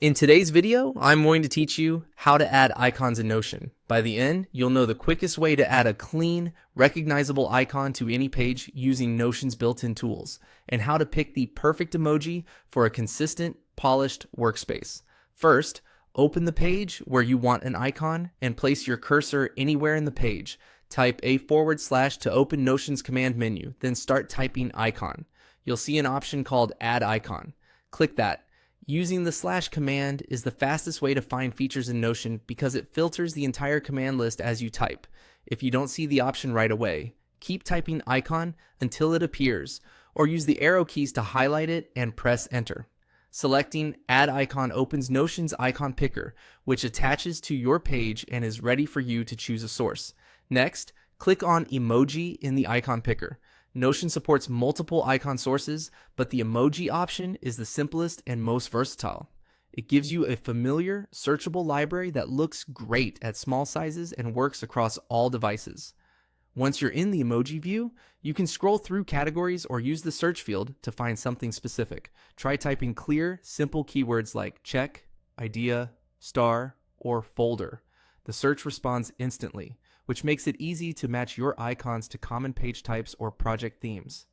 In today's video, I'm going to teach you how to add icons in Notion. By the end, you'll know the quickest way to add a clean, recognizable icon to any page using Notion's built-in tools, and how to pick the perfect emoji for a consistent, polished workspace. First, open the page where you want an icon and place your cursor anywhere in the page. Type / to open Notion's command menu, then start typing icon. You'll see an option called Add Icon. Click that. Using the / command is the fastest way to find features in Notion because it filters the entire command list as you type. If you don't see the option right away, keep typing icon until it appears, or use the arrow keys to highlight it and press enter. Selecting Add Icon opens Notion's icon picker, which attaches to your page and is ready for you to choose a source. Next, click on Emoji in the icon picker. Notion supports multiple icon sources, but the emoji option is the simplest and most versatile. It gives you a familiar, searchable library that looks great at small sizes and works across all devices. Once you're in the emoji view, you can scroll through categories or use the search field to find something specific. Try typing clear, simple keywords like check, idea, star, or folder. The search responds instantly, which makes it easy to match your icons to common page types or project themes.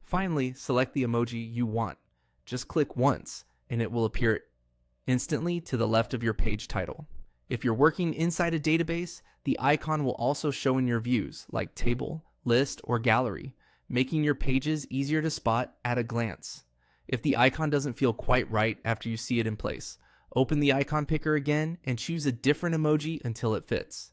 Finally, select the emoji you want. Just click once, and it will appear instantly to the left of your page title. If you're working inside a database, the icon will also show in your views, like table, list, or gallery, making your pages easier to spot at a glance. If the icon doesn't feel quite right after you see it in place, open the icon picker again and choose a different emoji until it fits.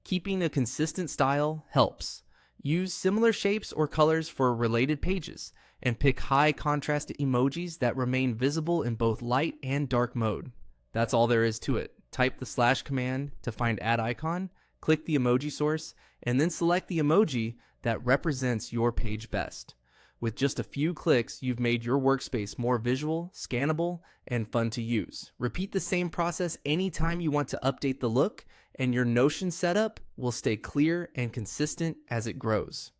Keeping a consistent style helps. Use similar shapes or colors for related pages, and pick high contrast emojis that remain visible in both light and dark mode. That's all there is to it. Type the / command to find Add Icon, click the emoji source, and then select the emoji that represents your page best. With just a few clicks, you've made your workspace more visual, scannable, and fun to use. Repeat the same process anytime you want to update the look, and your Notion setup will stay clear and consistent as it grows.